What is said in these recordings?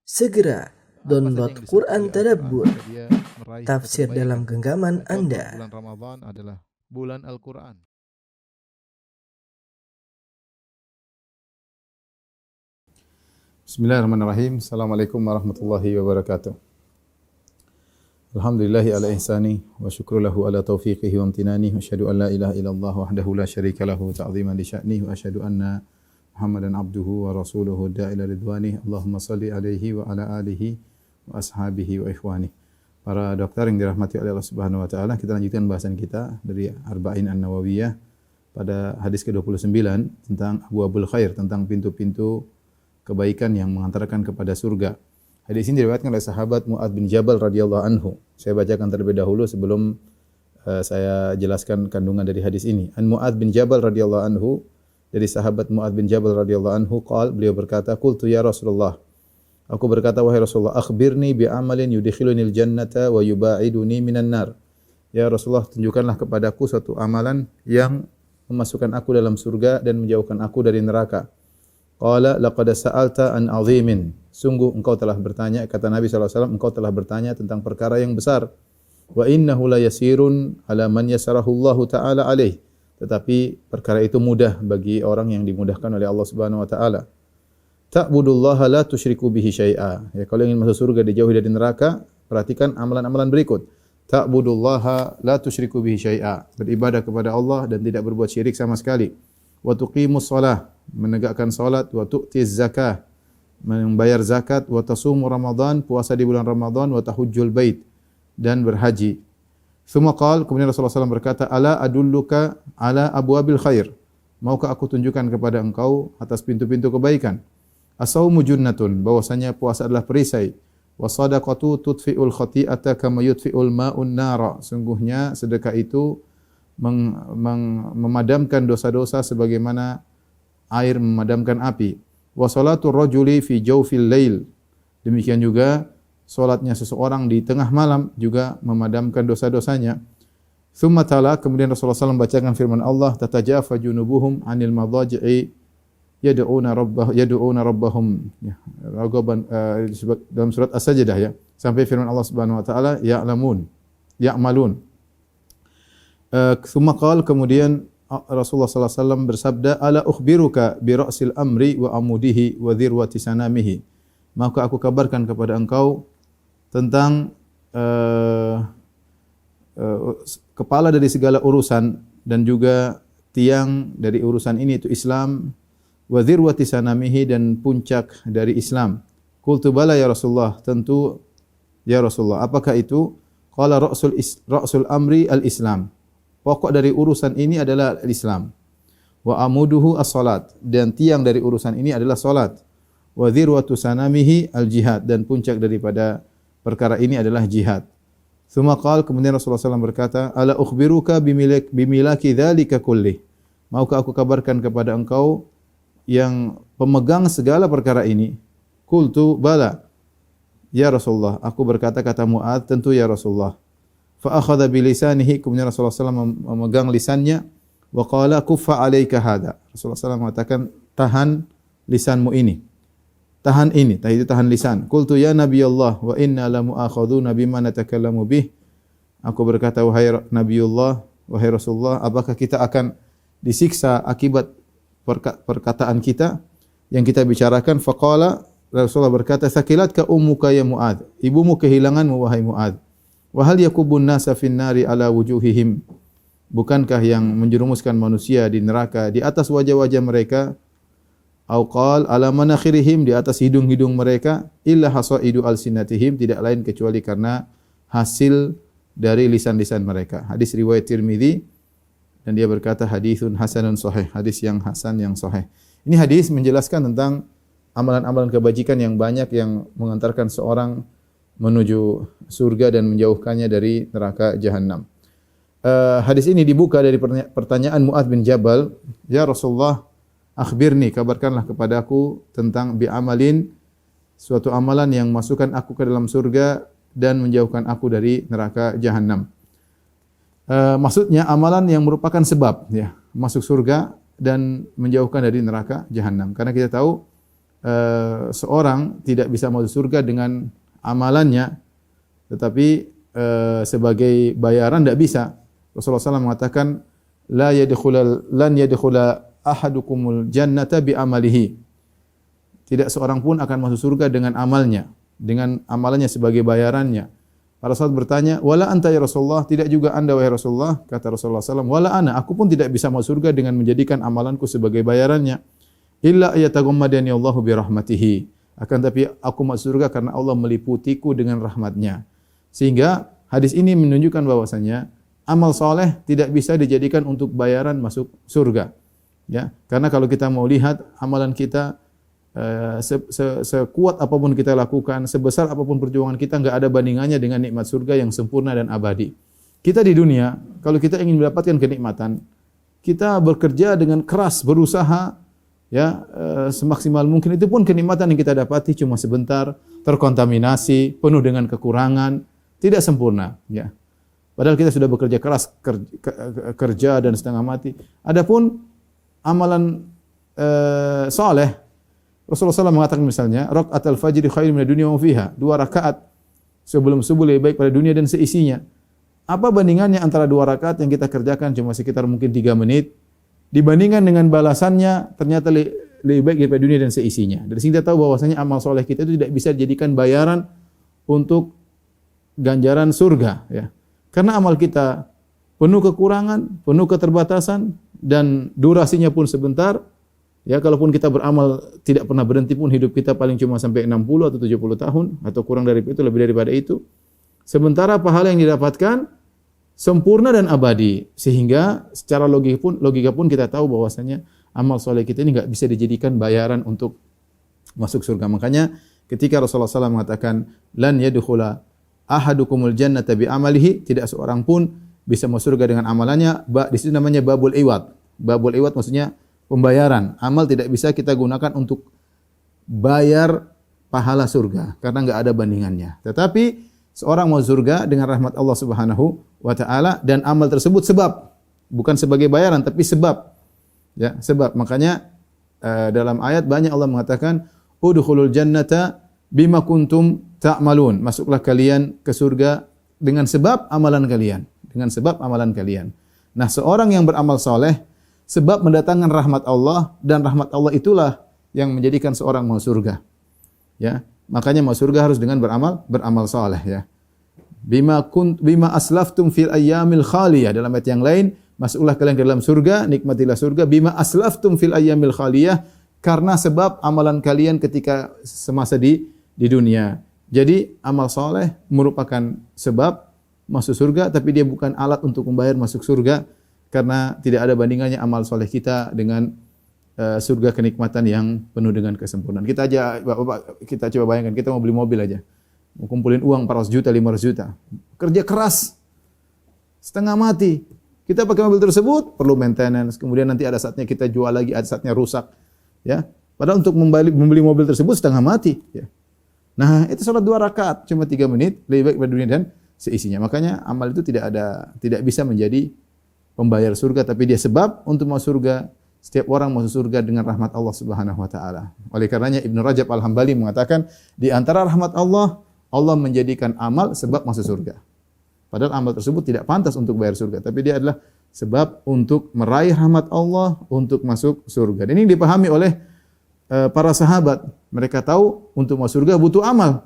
Segera download Quran Tadabbur, dia meraih tafsir kebaikan. dalam genggaman Contoh, Anda. bulan Ramadan adalah bulan Al-Quran. Bismillahirrahmanirrahim. Assalamualaikum warahmatullahi wabarakatuh. Alhamdulillahi ala ihsani wa syukru lahu ala taufiqihi wa amtinani wa asyhadu an la ilaha illallah wahdahu la syarika lahu ta'ziman li sya'nihi wa asyhadu anna Muhammadan abduhu wa rasuluhu da'ila ridwanih. Allahumma salli alaihi wa ala alihi wa ashabihi wa ikhwani. Para dokter yang dirahmati oleh Allah Subhanahu wa taala, kita lanjutkan bahasan kita dari Arba'in An-Nawawiyah pada hadis ke-29 tentang Abwaabul Khair, tentang pintu-pintu kebaikan yang mengantarkan kepada surga. Hadis ini diriwayatkan oleh sahabat Mu'adz bin Jabal radhiyallahu anhu. Saya bacakan terlebih dahulu sebelum saya jelaskan kandungan dari hadis ini. An Mu'adz bin Jabal radhiyallahu anhu, dari sahabat Mu'adz bin Jabal radhiyallahu anhu, beliau berkata, "Qultu ya Rasulullah." Aku berkata, "Wahai Rasulullah, akhbirni bi amalin yudkhilunil jannata wa yubaiduni minan nar." Ya Rasulullah, tunjukkanlah kepadaku suatu amalan yang memasukkan aku dalam surga dan menjauhkan aku dari neraka. Qala laqad sa'alta an 'azimin. Sungguh engkau telah bertanya, kata Nabi sallallahu alaihi wasallam, engkau telah bertanya tentang perkara yang besar. Wa innahu la yasirun 'ala man yasarahu Allah taala alaih. Tetapi perkara itu mudah bagi orang yang dimudahkan oleh Allah Subhanahu wa taala. Ta'budullaha la tusyriku bihi syai'a. Ya, kalau ingin masuk surga dijauhi dari neraka, perhatikan amalan-amalan berikut. Ta'budullaha la tusyriku bihi syai'a. Beribadah kepada Allah dan tidak berbuat syirik sama sekali. Wa tuqimus shalah, menegakkan salat, wa tu'tiz zakah, membayar zakat, wa tasumu Ramadan, puasa di bulan Ramadan, wa tahujjul bait, dan berhaji. Tsumma qala, kemudian Rasulullah SAW berkata, "Ala adulluka ala abwabil khair." Maukah aku tunjukkan kepada engkau atas pintu-pintu kebaikan? As-saumu junnatun, bahwasanya puasa adalah perisai. Wa shadaqatu tudfi'ul khati'ata kama yudfi'ul ma'un nara. Sungguhnya sedekah itu memadamkan dosa-dosa sebagaimana air memadamkan api. Wa salatul rajuli fi jawfil lail. Demikian juga salatnya seseorang di tengah malam juga memadamkan dosa-dosanya. Tsumma tala, kemudian Rasulullah SAW membacakan firman Allah, "Tatajafa junubuhum 'anil madaji'i yad'una rabbahum." Ya, ragaban, dalam surat As-Sajdah ya. Sampai firman Allah Subhanahu wa taala, ya'malun. Tsumma qala, kemudian Rasulullah sallallahu alaihi wasallam bersabda, "Ala ukhbiruka bi ra'sil amri wa amudihi wa dhirwati sanamihi." Maka aku kabarkan kepada engkau tentang kepala dari segala urusan dan juga tiang dari urusan ini, itu Islam, wa dhirwati sanamihi, dan puncak dari Islam. Qultu bala ya Rasulullah, tentu ya Rasulullah. Apakah itu? Qala ra'sul amri al-Islam. Pokok dari urusan ini adalah Islam. Wa amuduhu as-salat, dan tiang dari urusan ini adalah salat. Wa dhirwatu sanamihi al-jihad, dan puncak daripada perkara ini adalah jihad. Tsumma qala, kemudian Rasulullah SAW berkata, "Ala ukhbiruka bimilaki dzalika kullih." Maukah aku kabarkan kepada engkau yang pemegang segala perkara ini? Qultu bala ya Rasulullah. Aku berkata, kata Mu'adz, tentu ya Rasulullah. Fa akhadha bi lisanihi, kemudian Rasulullah SAW memegang lisannya, wa qala kuffa 'alaika hadha. Rasulullah SAW mengatakan, tahan lisanmu ini. Tahan ini, itu tahan lisan. Qultu ya Nabiyullah wa inna la mu'akhaduna bima natakallamu bih. Aku berkata, wahai Nabiullah, wahai Rasulullah, apakah kita akan disiksa akibat perkataan kita yang kita bicarakan? Faqala, Rasulullah berkata, sakilatka ummuka ya Mu'adz. Ibumu kehilanganmu wahai Mu'adz. Wa hal yakubun nasa fin nari ala wujuhihim. Bukankah yang menjerumuskan manusia di neraka di atas wajah-wajah mereka? Au qal ala manakhirihim, di atas hidung-hidung mereka, illa hasaidu alsinatihim, tidak lain kecuali karena hasil dari lisan-lisan mereka. Hadis riwayat Tirmizi, dan dia berkata haditsun hasanun sahih, hadis yang hasan yang sahih. Ini hadis menjelaskan tentang amalan-amalan kebajikan yang banyak yang mengantarkan seorang menuju surga dan menjauhkannya dari neraka jahanam. Hadis ini dibuka dari pertanyaan Mu'adz bin Jabal, ya Rasulullah, akhbirni, kabarkanlah kepadaku tentang bi'amalin, suatu amalan yang masukkan aku ke dalam surga dan menjauhkan aku dari neraka jahanam. Maksudnya amalan yang merupakan sebab ya masuk surga dan menjauhkan dari neraka jahanam. Karena kita tahu seorang tidak bisa masuk surga dengan amalannya, tetapi sebagai bayaran tidak bisa. Rasulullah SAW mengatakan, lan yadkhula ahadukumul jannata bi amalihi. Tidak seorang pun akan masuk surga dengan amalnya, dengan amalannya sebagai bayarannya. Para sahabat bertanya, wala anta ya Rasulullah, tidak juga anda wahai Rasulullah? Kata Rasulullah SAW, wala ana, aku pun tidak bisa masuk surga dengan menjadikan amalanku sebagai bayarannya. Illa ayataghammadani Allahu bi rahmatihi. Akan tapi aku masuk surga karena Allah meliputiku dengan rahmatnya. Sehingga hadis ini menunjukkan bahwasanya amal soleh tidak bisa dijadikan untuk bayaran masuk surga. Ya, karena kalau kita mau lihat amalan kita, sekuat apapun kita lakukan, sebesar apapun perjuangan kita, enggak ada bandingannya dengan nikmat surga yang sempurna dan abadi. Kita di dunia, kalau kita ingin mendapatkan kenikmatan, kita bekerja dengan keras, berusaha, ya, semaksimal mungkin. Itu pun kenikmatan yang kita dapati cuma sebentar, terkontaminasi, penuh dengan kekurangan, tidak sempurna. Ya. Padahal kita sudah bekerja keras, kerja dan setengah mati. Adapun amalan soleh, Rasulullah SAW mengatakan misalnya, raka'atul fajri khairun minad dunya wa fiha. 2 rakaat sebelum subuh lebih baik pada dunia dan seisinya. Apa bandingannya antara 2 rakaat yang kita kerjakan cuma sekitar mungkin 3 menit dibandingkan dengan balasannya ternyata lebih baik daripada dunia dan seisinya. Dari sini kita tahu bahwasanya amal soleh kita itu tidak bisa dijadikan bayaran untuk ganjaran surga, ya. Karena amal kita penuh kekurangan, penuh keterbatasan dan durasinya pun sebentar. Ya, kalaupun kita beramal tidak pernah berhenti pun, hidup kita paling cuma sampai 60 atau 70 tahun atau kurang dari itu, lebih daripada itu. Sementara pahala yang didapatkan sempurna dan abadi, sehingga secara logika pun kita tahu bahwasanya amal soleh kita ini enggak bisa dijadikan bayaran untuk masuk surga. Makanya ketika Rasulullah SAW mengatakan lan yadkhula ahadukumul jannata bi amalihi, tidak seorang pun bisa masuk surga dengan amalannya. Di situ namanya babul iwad. Babul iwad maksudnya pembayaran. Amal tidak bisa kita gunakan untuk bayar pahala surga karena enggak ada bandingannya. Tetapi seorang mau surga dengan rahmat Allah Subhanahu wa taala dan amal tersebut sebab, bukan sebagai bayaran tapi sebab. Ya, sebab. Makanya dalam ayat banyak Allah mengatakan udkhulul jannata bima kuntum ta'malun. Masuklah kalian ke surga dengan sebab amalan kalian, dengan sebab amalan kalian. Nah, seorang yang beramal soleh sebab mendatangkan rahmat Allah, dan rahmat Allah itulah yang menjadikan seorang mau surga. Ya, makanya mau surga harus dengan beramal saleh, ya. Bima aslaftum fil ayyamil khaliyah. Dalam ayat yang lain, masuklah kalian ke dalam surga, nikmatilah surga bima aslaftum fil ayyamil khaliyah, karena sebab amalan kalian ketika semasa di dunia. Jadi amal saleh merupakan sebab masuk surga, tapi dia bukan alat untuk membayar masuk surga. Karena tidak ada bandingannya amal soleh kita dengan surga kenikmatan yang penuh dengan kesempurnaan. Kita aja, Bapak, kita coba bayangkan, kita mau beli mobil aja. Mau kumpulin uang 400 juta, 500 juta. Kerja keras, setengah mati. Kita pakai mobil tersebut, perlu maintenance. Kemudian nanti ada saatnya kita jual lagi, ada saatnya rusak. Ya. Padahal untuk membeli mobil tersebut setengah mati. Ya. Nah, itu salat 2 rakaat, cuma 3 menit, lebih baik pada dunia dan seisinya. Makanya amal itu tidak bisa menjadi pembayar surga, tapi dia sebab untuk masuk surga. Setiap orang masuk surga dengan rahmat Allah Subhanahu wa taala. Oleh karenanya Ibnu Rajab Al-Hambali mengatakan, di antara rahmat Allah, Allah menjadikan amal sebab masuk surga. Padahal amal tersebut tidak pantas untuk bayar surga, tapi dia adalah sebab untuk meraih rahmat Allah, untuk masuk surga. Dan ini dipahami oleh para sahabat. Mereka tahu untuk masuk surga butuh amal.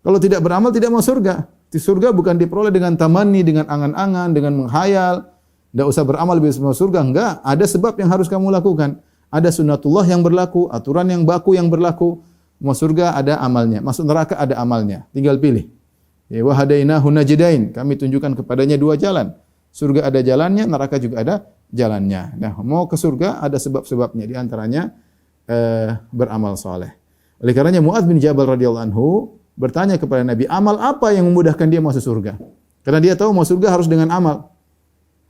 Kalau tidak beramal tidak masuk surga. Di surga bukan diperoleh dengan tamanni, dengan angan-angan, dengan menghayal. Tidak usah beramal bisa masuk surga, enggak. Ada sebab yang harus kamu lakukan. Ada sunnatullah yang berlaku, aturan yang baku yang berlaku. Masuk surga ada amalnya, masuk neraka ada amalnya. Tinggal pilih. Ya, wa hadainahu najdain. Kami tunjukkan kepadanya 2 jalan. Surga ada jalannya, neraka juga ada jalannya. Nah, mau ke surga ada sebab-sebabnya, di antaranya beramal saleh. Oleh karenanya Muadz bin Jabal radhiyallahu anhu bertanya kepada Nabi, amal apa yang memudahkan dia masuk surga? Karena dia tahu masuk surga harus dengan amal.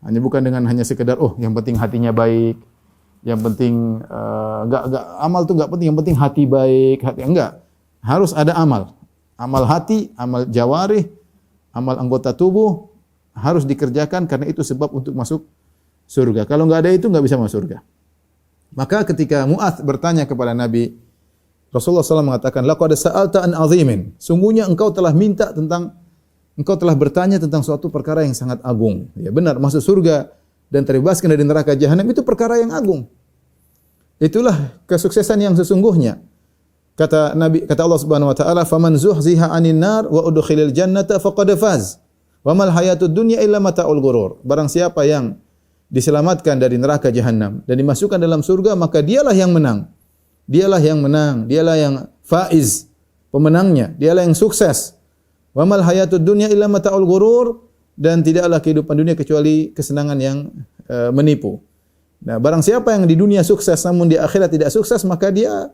Bukan dengan hanya sekedar yang penting hatinya baik, yang penting enggak amal itu enggak penting, yang penting hati baik, enggak. Harus ada amal. Amal hati, amal jawarih, amal anggota tubuh harus dikerjakan karena itu sebab untuk masuk surga. Kalau enggak ada itu enggak bisa masuk surga. Maka ketika Mu'adz bertanya kepada Nabi, Rasulullah SAW mengatakan, laqad sa'alta an azimin. Sungguhnya engkau telah bertanya tentang suatu perkara yang sangat agung. Ya benar, masuk surga dan terbebaskan dari neraka jahanam itu perkara yang agung. Itulah kesuksesan yang sesungguhnya. Kata Allah Subhanahu wa taala, "Faman zuhziha 'anil nar wa udkhilal jannata faqad faz. Wa mal hayatud dunya illa mata'ul ghurur." Barang siapa yang diselamatkan dari neraka jahanam dan dimasukkan dalam surga, maka dialah yang menang. Dialah yang menang, dialah yang faiz, pemenangnya, dialah yang sukses. Wa mal hayatud dunya illa mata'ul ghurur, dan tidaklah kehidupan dunia kecuali kesenangan yang menipu. Nah, barang siapa yang di dunia sukses namun di akhirat tidak sukses, maka dia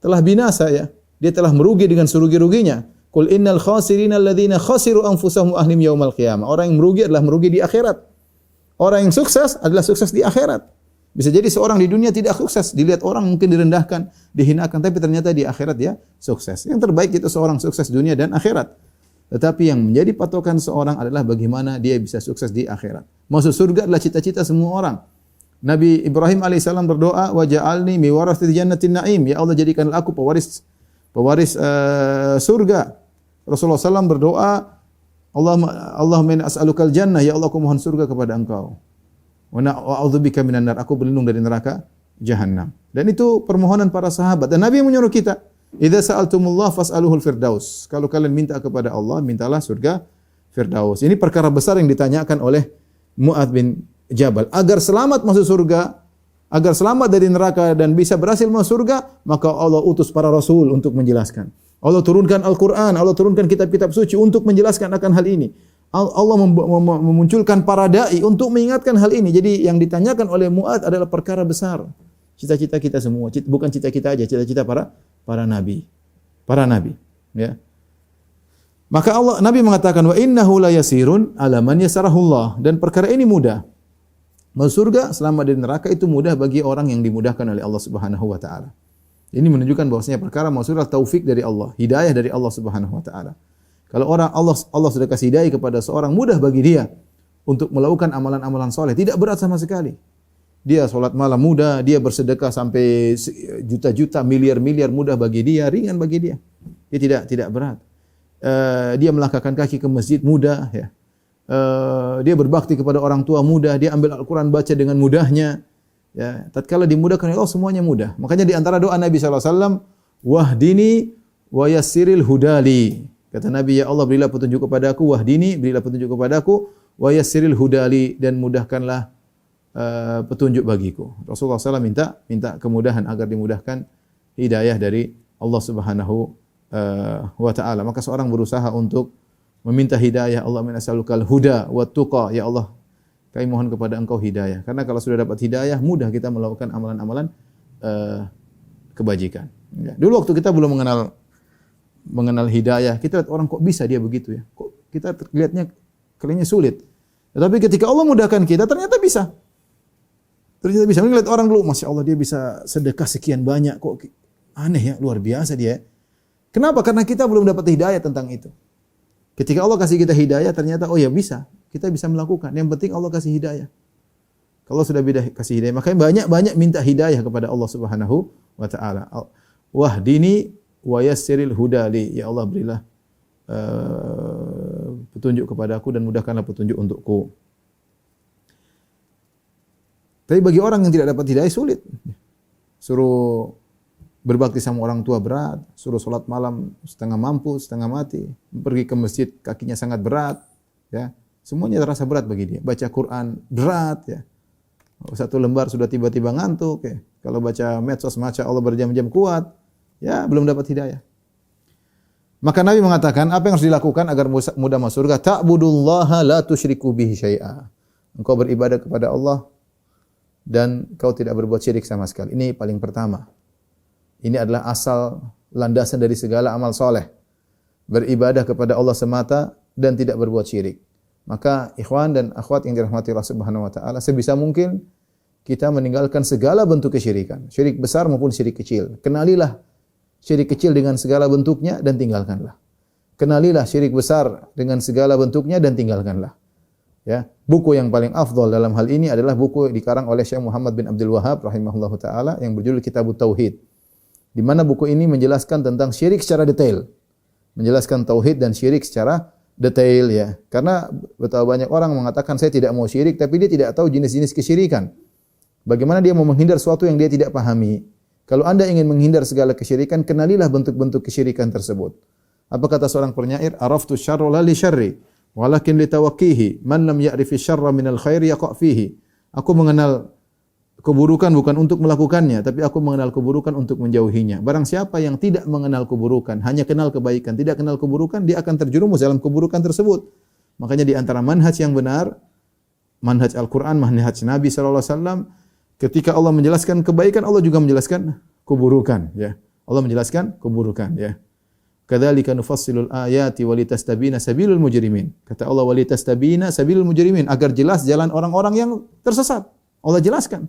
telah binasa ya. Dia telah merugi dengan serugi-ruginya. Qul innal khasirina alladziina khasiru anfusahum wa ahlihim yaumal qiyamah. Orang yang merugi adalah merugi di akhirat. Orang yang sukses adalah sukses di akhirat. Bisa jadi seorang di dunia tidak sukses, dilihat orang mungkin direndahkan, dihinakan, tapi ternyata di akhirat dia sukses. Yang terbaik itu seorang sukses dunia dan akhirat. Tetapi yang menjadi patokan seorang adalah bagaimana dia bisa sukses di akhirat. Masuk surga adalah cita-cita semua orang. Nabi Ibrahim alaihissalam berdoa, wa ja'alni mi warathil jannatin na'im. Ya Allah, jadikanlah aku pewaris surga. Rasulullah SAW berdoa, Allahumma inni as'alukal jannah. Ya Allah, aku mohon surga kepada Engkau. Wa a'udzubika minan nar. Aku berlindung dari neraka jahanam. Dan itu permohonan para sahabat. Dan Nabi yang menyuruh kita, idza sa'altumullah fas'aluhul firdaus. Kalau kalian minta kepada Allah, mintalah surga firdaus. Ini perkara besar yang ditanyakan oleh Mu'adz bin Jabal. Agar selamat masuk surga, agar selamat dari neraka dan bisa berhasil masuk surga, maka Allah utus para rasul untuk menjelaskan. Allah turunkan Al-Quran, Allah turunkan kitab-kitab suci untuk menjelaskan akan hal ini. Allah memunculkan para da'i untuk mengingatkan hal ini. Jadi yang ditanyakan oleh Mu'adz adalah perkara besar. Cita-cita kita semua, bukan cita kita aja, cita-cita para nabi. Para nabi, ya. Maka Nabi mengatakan, wa innahu la yasirun ala man yasarahullah, dan perkara ini mudah. Masuk surga selamat dari neraka itu mudah bagi orang yang dimudahkan oleh Allah Subhanahu wa taala. Ini menunjukkan bahwasanya perkara masuk surga taufik dari Allah, hidayah dari Allah Subhanahu wa taala. Kalau Allah sudah kasih hidayah kepada seorang, mudah bagi dia untuk melakukan amalan-amalan soleh, tidak berat sama sekali. Dia salat malam mudah, dia bersedekah sampai juta-juta, miliar-miliar mudah bagi dia, ringan bagi dia. Dia tidak berat. Dia melangkahkan kaki ke masjid mudah ya. Dia berbakti kepada orang tua mudah, dia ambil Al-Quran baca dengan mudahnya. Ya, tatkala dimudahkan oleh Allah semuanya mudah. Makanya di antara doa Nabi SAW, wahdini wa yassiril hudali. Kata Nabi, ya Allah berilah petunjuk kepadaku, wahdini, berilah petunjuk kepadaku, wa yassiril hudali, dan mudahkanlah petunjuk bagiku. Rasulullah SAW minta kemudahan agar dimudahkan hidayah dari Allah Subhanahu wa taala. Maka seorang berusaha untuk meminta hidayah. Allahumma nas'alukal huda wa tuqa. Ya Allah, kami mohon kepada Engkau hidayah. Karena kalau sudah dapat hidayah, mudah kita melakukan amalan-amalan kebajikan. Ya. Dulu waktu kita belum mengenal hidayah, kita lihat orang kok bisa dia begitu ya. Kok kita lihatnya kayaknya sulit. Tetapi ketika Allah mudahkan kita, ternyata bisa. Ternyata bisa. Melihat orang dulu, Masya Allah dia bisa sedekah sekian banyak. Kok aneh ya, luar biasa dia. Kenapa? Karena kita belum dapat hidayah tentang itu. Ketika Allah kasih kita hidayah, ternyata oh ya bisa, kita bisa melakukan. Yang penting Allah kasih hidayah. Kalau sudah kasih hidayah, makanya banyak minta hidayah kepada Allah Subhanahu wa taala. Wahdini wa yassiril hudali. Ya Allah berilah petunjuk kepadaku dan mudahkanlah petunjuk untukku. Tapi bagi orang yang tidak dapat hidayah sulit. Suruh berbakti sama orang tua berat, suruh salat malam setengah mampu, setengah mati, pergi ke masjid kakinya sangat berat, ya. Semuanya terasa berat bagi dia. Baca Quran berat, ya. Satu lembar sudah tiba-tiba ngantuk, ya. Kalau baca medsos Masya Allah berjam-jam kuat, ya belum dapat hidayah. Maka Nabi mengatakan, apa yang harus dilakukan agar mudah masuk surga? Ta'budullaha la tusyriku bihi syai'a. Engkau beribadah kepada Allah dan kau tidak berbuat syirik sama sekali. Ini paling pertama. Ini adalah asal landasan dari segala amal soleh. Beribadah kepada Allah semata dan tidak berbuat syirik. Maka ikhwan dan akhwat yang dirahmati Allah Subhanahu wa taala, sebisa mungkin kita meninggalkan segala bentuk kesyirikan, syirik besar maupun syirik kecil. Kenalilah syirik kecil dengan segala bentuknya dan tinggalkanlah. Kenalilah syirik besar dengan segala bentuknya dan tinggalkanlah. Ya, buku yang paling afdal dalam hal ini adalah buku yang dikarang oleh Syekh Muhammad bin Abdul Wahhab rahimahullahu taala yang berjudul Kitabut Tauhid. di mana buku ini menjelaskan tentang syirik secara detail. Menjelaskan tauhid dan syirik secara detail ya. Karena betapa banyak orang mengatakan saya tidak mau syirik tapi dia tidak tahu jenis-jenis kesyirikan. Bagaimana dia mau menghindar sesuatu yang dia tidak pahami? Kalau Anda ingin menghindar segala kesyirikan, kenalilah bentuk-bentuk kesyirikan tersebut. Apa kata seorang penyair? Araftu syarra la li syarri, walakin li tawaqqihi. Man lam ya'rifi syarra minal khairi yaqa' fihi. Aku mengenal keburukan bukan untuk melakukannya, tapi aku mengenal keburukan untuk menjauhinya. Barang siapa yang tidak mengenal keburukan, hanya kenal kebaikan, tidak kenal keburukan, dia akan terjerumus dalam keburukan tersebut. Makanya di antara manhaj yang benar, manhaj Al-Quran, manhaj Nabi SAW, ketika Allah menjelaskan kebaikan, Allah juga menjelaskan keburukan. Ya. Allah menjelaskan keburukan. Ya. Kadzalika nufassilul ayati walitastabina sabilul mujrimin. Kata Allah walitastabina sabilul mujrimin, agar jelas jalan orang-orang yang tersesat. Allah jelaskan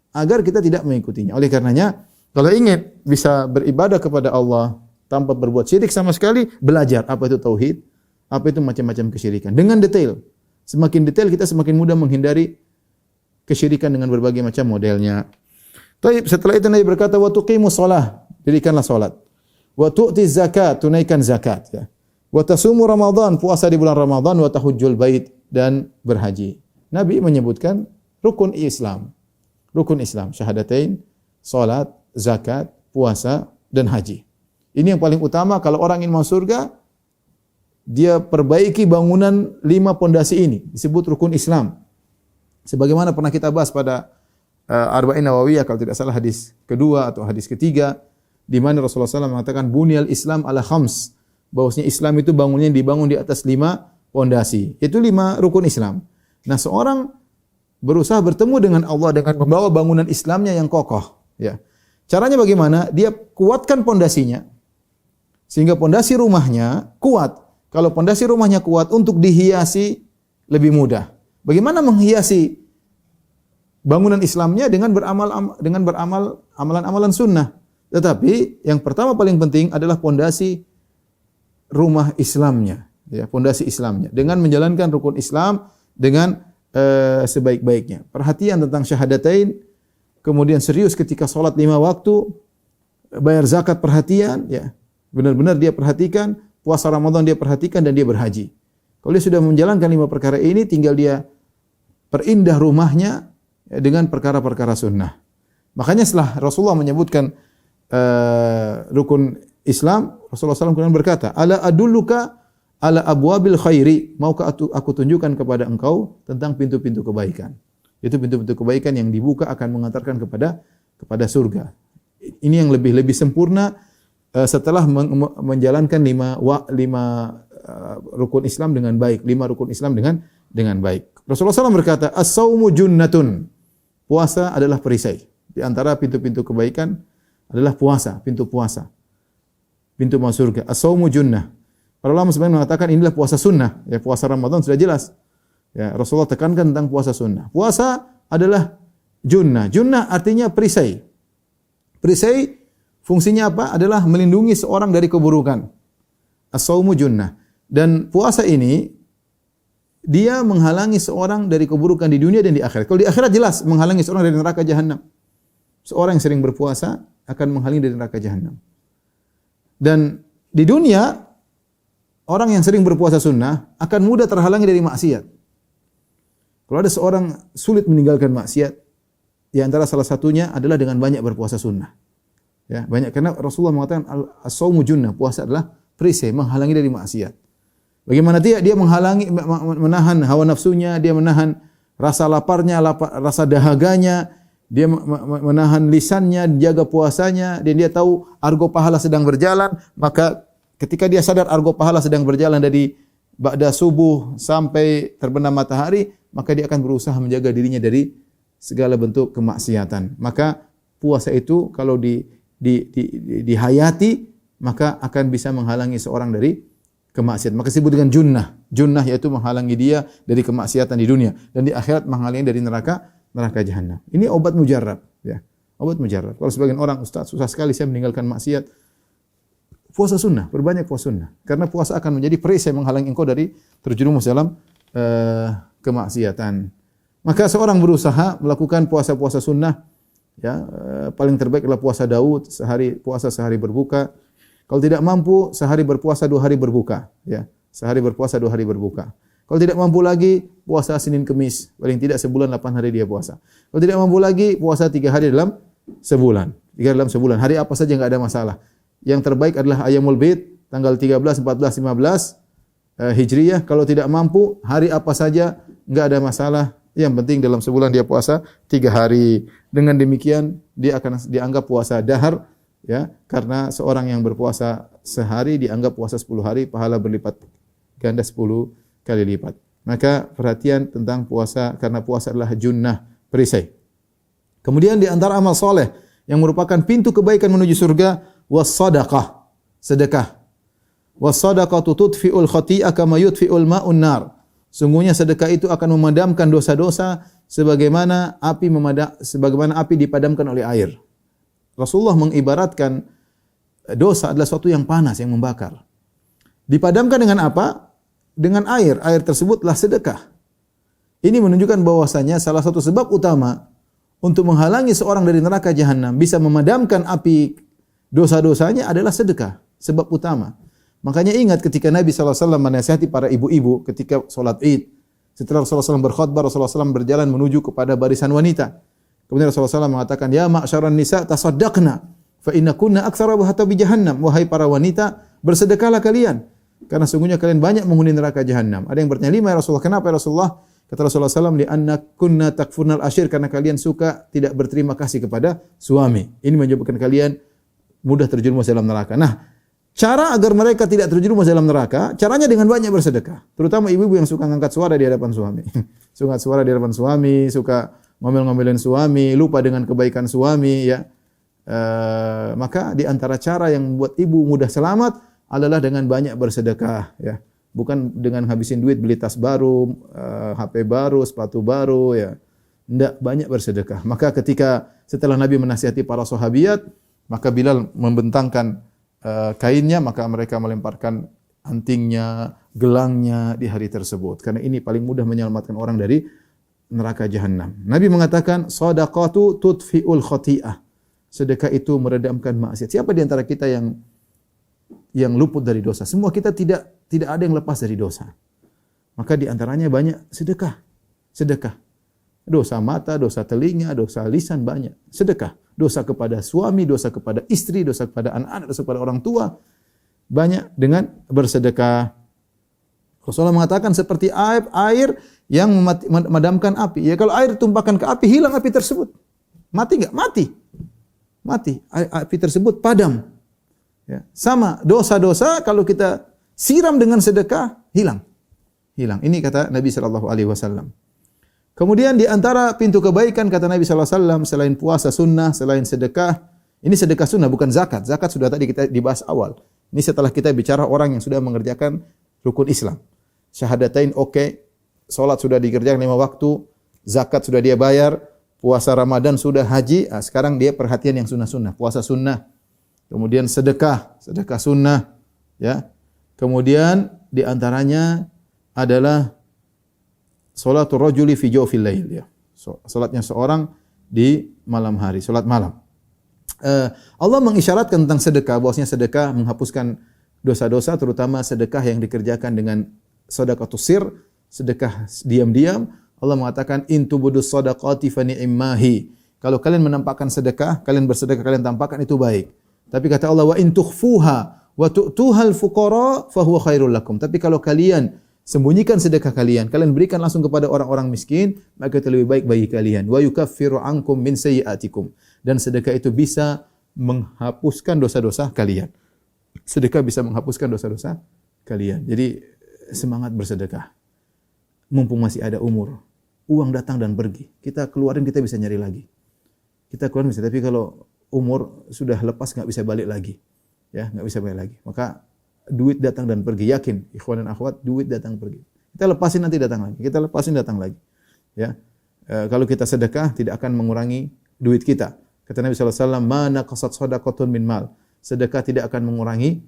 agar kita tidak mengikutinya. Oleh karenanya, kalau ingin bisa beribadah kepada Allah tanpa berbuat syirik sama sekali, belajar apa itu tauhid, apa itu macam-macam kesyirikan dengan detail. Semakin detail kita semakin mudah menghindari kesyirikan dengan berbagai macam modelnya. Baik, setelah itu Nabi berkata wa tuqimus shalah, dirikanlah salat. Wa tu'tiz zakat, tunaikan zakat ya. Wa tasumu Ramadan, puasa di bulan Ramadan, wa tahujjul bait, dan berhaji. Nabi menyebutkan rukun Islam. Rukun Islam, syahadatain, salat, zakat, puasa, dan haji. Ini yang paling utama kalau orang ingin masuk surga, dia perbaiki bangunan 5 pondasi ini, disebut rukun Islam. Sebagaimana pernah kita bahas pada Arba'in Nawawiyah, kalau tidak salah hadis kedua atau hadis ketiga, di mana Rasulullah SAW mengatakan bunyal Islam ala khams, bahwasanya Islam itu bangunnya dibangun di atas 5 pondasi. Itu 5 rukun Islam. Nah, seorang berusaha bertemu dengan Allah dengan membawa bangunan Islamnya yang kokoh. Ya. Caranya bagaimana? Dia kuatkan pondasinya sehingga pondasi rumahnya kuat. Kalau pondasi rumahnya kuat, untuk dihiasi lebih mudah. Bagaimana menghiasi bangunan Islamnya dengan beramal amalan-amalan sunnah? Tetapi yang pertama paling penting adalah pondasi rumah Islamnya, ya, pondasi Islamnya dengan menjalankan rukun Islam dengan sebaik-baiknya. Perhatian tentang syahadatain, kemudian serius ketika salat 5 waktu, bayar zakat perhatian, ya. Benar-benar dia perhatikan, puasa Ramadan dia perhatikan, dan dia berhaji. Kalau dia sudah menjalankan 5 perkara ini, tinggal dia perindah rumahnya dengan perkara-perkara sunnah. Makanya setelah Rasulullah menyebutkan rukun Islam, Rasulullah SAW kemudian berkata, ala adulluka ala abwabil khairi, maukah aku tunjukkan kepada engkau tentang pintu-pintu kebaikan. Itu pintu-pintu kebaikan yang dibuka akan mengantarkan kepada surga. Ini yang lebih sempurna setelah menjalankan 5 rukun Islam dengan baik, 5 rukun Islam dengan baik. Rasulullah SAW berkata, as-saumu junnatun. Puasa adalah perisai. Di antara pintu-pintu kebaikan adalah puasa, pintu puasa. Pintu masuk surga. As-saumu junnah. Para ulama sebenarnya mengatakan inilah puasa sunnah. Ya, puasa Ramadan sudah jelas. Ya, Rasulullah tekankan tentang puasa sunnah. Puasa adalah junnah. Junnah artinya perisai. Perisai fungsinya apa? Adalah melindungi seorang dari keburukan. As-saumu junnah. Dan puasa ini dia menghalangi seorang dari keburukan di dunia dan di akhirat. Kalau di akhirat jelas menghalangi seorang dari neraka jahanam. Seorang yang sering berpuasa akan menghalangi dari neraka jahanam. Dan di dunia, orang yang sering berpuasa sunnah akan mudah terhalangi dari maksiat. Kalau ada seorang sulit meninggalkan maksiat, di antara salah satunya adalah dengan banyak berpuasa sunnah. Ya, banyak, karena Rasulullah mengatakan as-saumu junnah, puasa adalah perisai, menghalangi dari maksiat. Bagaimana dia menahan hawa nafsunya, dia menahan rasa laparnya, rasa dahaganya, dia menahan lisannya, jaga puasanya, dan dia tahu argo pahala sedang berjalan, maka ketika dia sadar argo pahala sedang berjalan dari ba'da subuh sampai terbenam matahari, maka dia akan berusaha menjaga dirinya dari segala bentuk kemaksiatan. Maka puasa itu kalau dihayati, maka akan bisa menghalangi seorang dari kemaksiatan. Maka disebut dengan junnah. Junnah yaitu menghalangi dia dari kemaksiatan di dunia, dan di akhirat menghalangi dari neraka jahanam. Ini obat mujarrab, ya. Obat mujarrab. Kalau sebagian orang, Ustaz, susah sekali saya meninggalkan maksiat. Puasa sunnah, berbanyak puasa sunnah. Karena puasa akan menjadi perisai menghalangi engkau dari terjerumus dalam kemaksiatan. Maka seorang berusaha melakukan puasa-puasa sunnah Ya, paling terbaik adalah puasa Daud, sehari berbuka. Kalau tidak mampu, sehari berpuasa 2 hari berbuka, ya. Sehari berpuasa 2 hari berbuka. Kalau tidak mampu lagi, puasa Senin Kemis, paling tidak sebulan 8 hari dia puasa. Kalau tidak mampu lagi, puasa 3 hari dalam sebulan. 3 dalam sebulan. Hari apa saja enggak ada masalah. Yang terbaik adalah Ayyamul Bid, tanggal 13, 14, 15 Hijriyah. Kalau tidak mampu, hari apa saja enggak ada masalah. Yang penting dalam sebulan dia puasa 3 hari. Dengan demikian dia akan dianggap puasa dahar, ya, karena seorang yang berpuasa sehari dianggap puasa 10 hari, pahala berlipat ganda 10 kali lipat. Maka perhatian tentang puasa, karena puasa adalah junnah, perisai. Kemudian di antara amal soleh yang merupakan pintu kebaikan menuju surga, was-sadaqah, sedekah. Was-sadaqatu tudfi'ul khati'ah kama yudfi'ul ma'un nar. Sungguhnya sedekah itu akan memadamkan dosa-dosa sebagaimana api dipadamkan oleh air. Rasulullah mengibaratkan dosa adalah sesuatu yang panas, yang membakar. Dipadamkan dengan apa? Dengan air. Air tersebutlah sedekah. Ini menunjukkan bahwasanya salah satu sebab utama untuk menghalangi seorang dari neraka jahanam, bisa memadamkan api dosa-dosanya adalah sedekah. Sebab utama. Makanya ingat ketika Nabi SAW menasihati para ibu-ibu ketika sholat Id. Setelah Rasulullah SAW berkhutbah, Rasulullah SAW berjalan menuju kepada barisan wanita. Kemudian Rasulullah SAW mengatakan, Ya ma'syaran nisa tasaddaqna, fa inna kunna aktsara hatabi jahannam. Wahai para wanita, bersedekahlah kalian. Karena sungguhnya kalian banyak menghuni neraka jahanam. Ada yang bertanya, lima ya Rasulullah, kenapa ya Rasulullah? Kata Rasulullah SAW, li'anna kunna takfurnal ashir, karena kalian suka tidak berterima kasih kepada suami. Ini menyebabkan kalian mudah terjerumus dalam neraka. Nah, cara agar mereka tidak terjerumus dalam neraka, caranya dengan banyak bersedekah. Terutama ibu-ibu yang suka ngangkat suara di hadapan suami. Suka suara di hadapan suami, suka ngomel-ngomelin suami, lupa dengan kebaikan suami, ya. Maka di antara cara yang membuat ibu mudah selamat adalah dengan banyak bersedekah, ya. Bukan dengan habisin duit beli tas baru, HP baru, sepatu baru, ya. Tidak, banyak bersedekah. Maka ketika setelah Nabi menasihati para sahabiat, maka Bilal membentangkan kainnya, maka mereka melemparkan antingnya, gelangnya di hari tersebut. Karena ini paling mudah menyelamatkan orang dari neraka jahanam. Nabi mengatakan, shadaqatu tudfi'ul khati'ah. Sedekah itu meredamkan maksiat. Siapa di antara kita yang luput dari dosa? Semua kita tidak ada yang lepas dari dosa. Maka di antaranya banyak sedekah. Sedekah. Dosa mata, dosa telinga, dosa lisan banyak. Sedekah. Dosa kepada suami, dosa kepada istri, dosa kepada anak-anak, dosa kepada orang tua. Banyak dengan bersedekah. Rasulullah mengatakan seperti air yang memadamkan api. Ya, kalau air ditumpahkan ke api, hilang api tersebut. Mati enggak? Mati. Mati. Api tersebut padam. Ya. Sama dosa-dosa kalau kita siram dengan sedekah, hilang. Hilang. Ini kata Nabi sallallahu alaihi wasallam. Kemudian di antara pintu kebaikan kata Nabi sallallahu alaihi wasallam, selain puasa sunnah, selain sedekah, ini sedekah sunnah bukan zakat. Zakat sudah tadi kita dibahas awal. Ini setelah kita bicara orang yang sudah mengerjakan rukun Islam. Syahadatain oke, salat sudah dikerjakan 5 waktu, zakat sudah dia bayar, puasa Ramadan sudah, haji, sekarang dia perhatian yang sunnah-sunnah, puasa sunnah. Kemudian sedekah sunnah, ya. Kemudian di antaranya adalah salatul rajuli fi jawfil lail, ya. Salatnya seorang di malam hari, salat malam. Allah mengisyaratkan tentang sedekah, bahwasanya sedekah menghapuskan dosa-dosa, terutama sedekah yang dikerjakan dengan sedekatus sir, sedekah diam-diam. Allah mengatakan in tubudus shadaqati fa ni'mahi. Kalau kalian menampakkan sedekah, kalian bersedekah, kalian tampakkan itu baik. Tapi kata Allah wa in tukhfuha wa tu'tuhal fuqara fa huwa khairul lakum. Tapi kalau kalian sembunyikan sedekah kalian berikan langsung kepada orang-orang miskin, maka itu lebih baik bagi kalian. Wa yukaffiru ankum min sayyi'atikum. Dan sedekah itu bisa menghapuskan dosa-dosa kalian. Sedekah bisa menghapuskan dosa-dosa kalian. Jadi semangat bersedekah. Mumpung masih ada umur. Uang datang dan pergi. Kita keluarin, kita bisa nyari lagi. Kita keluarin bisa, tapi kalau umur sudah lepas enggak bisa balik lagi. Ya, enggak bisa balik lagi. Maka duit datang dan pergi, yakin ikhwan dan akhwat, duit datang pergi. Kita lepasin nanti datang lagi. Kita lepasin datang lagi. Ya. Kalau kita sedekah tidak akan mengurangi duit kita. Kata Nabi sallallahu alaihi wasallam, "Ma naqasat shadaqatun min mal." Sedekah tidak akan mengurangi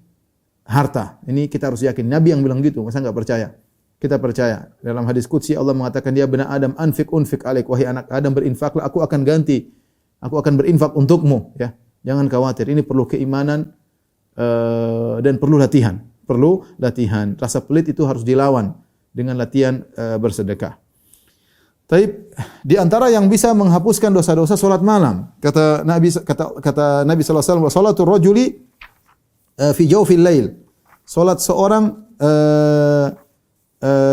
harta. Ini kita harus yakin. Nabi yang bilang gitu, masa enggak percaya? Kita percaya. Dalam hadis qudsi Allah mengatakan, "Ya bani Adam, anfiq alaik." Wahai anak Adam, berinfaklah, aku akan ganti Aku akan berinfak untukmu, ya. Jangan khawatir. Ini perlu keimanan dan perlu latihan. Perlu latihan. Rasa pelit itu harus dilawan dengan latihan bersedekah. Tapi di antara yang bisa menghapuskan dosa-dosa salat malam. Kata Nabi sallallahu alaihi wasallam, "Salatul rajuli fi jawfil lail." Salat seorang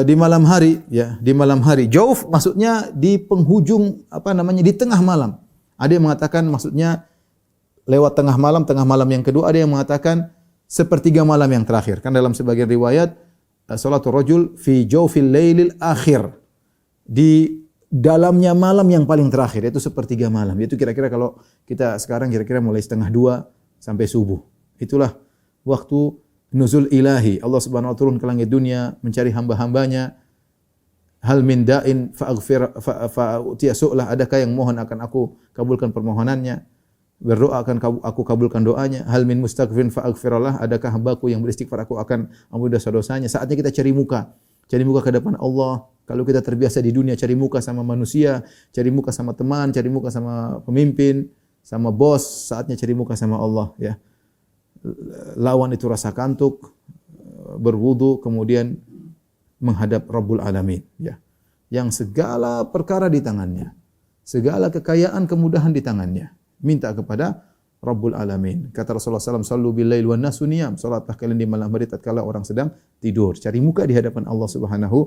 di malam hari, ya, di malam hari. Jawf maksudnya di penghujung di tengah malam. Ada yang mengatakan maksudnya lewat tengah malam yang kedua, ada yang mengatakan sepertiga malam yang terakhir. Kan dalam sebagian riwayat salatul rajul fi jawfil lailil akhir. Di dalamnya malam yang paling terakhir, yaitu sepertiga malam. Itu kira-kira kalau kita sekarang kira-kira mulai 1:30 sampai subuh. Itulah waktu nuzul ilahi. Allah Subhanahu wa taala turun ke langit dunia mencari hamba-hambanya. Hal min da'in fa'utiya su'lah, adakah yang mohon akan aku kabulkan permohonannya? Berdoa akan aku kabulkan doanya. Hal min mustaghfirin fa'aghfirallah, adakah hambaku yang beristighfar aku akan ampuni dosa-dosanya? Saatnya kita cari muka ke depan Allah. Kalau kita terbiasa di dunia cari muka sama manusia, cari muka sama teman, cari muka sama pemimpin, sama bos, saatnya cari muka sama Allah, ya. Lawan itu rasa kantuk, berwudu, kemudian menghadap Rabbul Alamin, ya. Yang segala perkara di tangannya. Segala kekayaan, kemudahan di tangannya. Minta kepada Rabbul Alamin. Kata Rasulullah SAW, "Sallu bil lail wan nasu niyam." Salatlah kalian di malam hari tatkala orang sedang tidur. Cari muka di hadapan Allah Subhanahu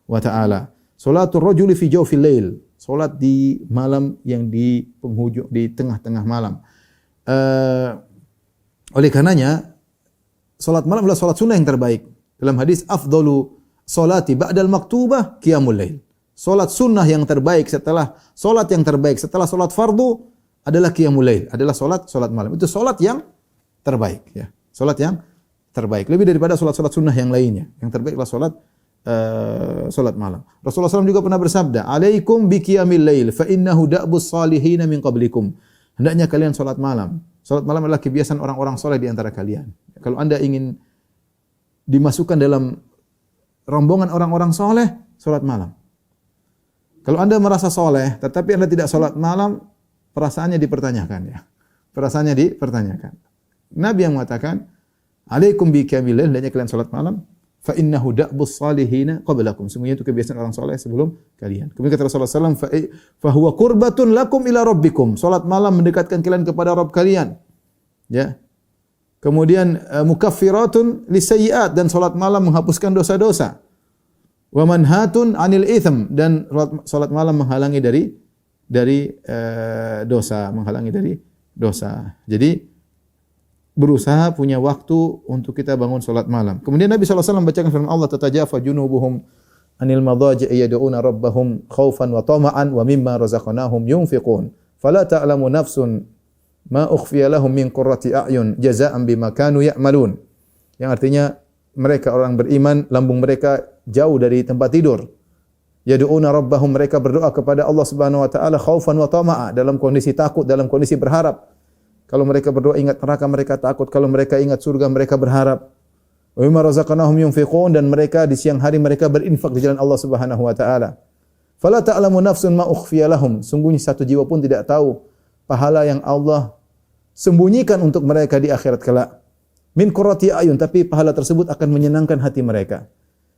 wa taala. Salatul rajuli fi jawfil lail. Salat di malam yang di penghujung, di tengah-tengah malam. Oleh karenanya salat malam adalah salat sunnah yang terbaik. Dalam hadis afdalu salati ba'dal maktubah qiyamul lail. Salat sunnah yang terbaik setelah salat fardu adalah qiyamul lail, adalah salat malam. Itu salat yang terbaik, ya. Salat yang terbaik lebih daripada salat-salat sunnah yang lainnya. Yang terbaik adalah salat malam. Rasulullah SAW juga pernah bersabda, "Alaikum bi qiyamil lail fa innahu da'bus salihin min qablikum." Hendaknya kalian salat malam. Salat malam adalah kebiasaan orang-orang soleh di antara kalian. Kalau Anda ingin dimasukkan dalam rombongan orang-orang soleh, salat malam. Kalau Anda merasa soleh, tetapi Anda tidak salat malam, perasaannya dipertanyakan, ya. Perasaannya dipertanyakan. Nabi yang mengatakan, "Alaikum bi qiyamil lail," hendaknya kalian salat malam. Fa innahu da'bus salihina qablakum. Sungguhnya itu kebiasaan orang soleh sebelum kalian. Kemudian kata Rasulullah SAW, fa huwa qurbatun lakum ila rabbikum. Salat malam mendekatkan kalian kepada Rabb kalian. Ya. Kemudian mukaffiratun lisayyi'at, dan salat malam menghapuskan dosa-dosa. Wa manhatun 'anil itsm, dan salat malam menghalangi dari dosa, Jadi berusaha punya waktu untuk kita bangun salat malam. Kemudian Nabi SAW membacakan firman Allah, "Tatajafa junubuhum anil madaji'i yad'una rabbahum khaufan wa tama'an wa mimma razaqnahum yunfiqun. Fala ta'lamu nafsun ma ukhfiya lahum min qurrati a'yun jazaa'an bima kanu ya'malun." Yang artinya mereka orang beriman, lambung mereka jauh dari tempat tidur. Yad'una rabbahum, mereka berdoa kepada Allah Subhanahu wa taala khaufan wa tama'a, dalam kondisi takut, dalam kondisi berharap. Kalau mereka berdoa ingat neraka, mereka takut. Kalau mereka ingat surga, mereka berharap. Wa mimma razaqnahum yunfiqun, dan mereka di siang hari mereka berinfak di jalan Allah Subhanahu wa taala. Fala ta'lamu nafsun ma ukhfiya lahum, sungguhnya satu jiwa pun tidak tahu pahala yang Allah sembunyikan untuk mereka di akhirat kelak. Min qurrati ayun, tapi pahala tersebut akan menyenangkan hati mereka.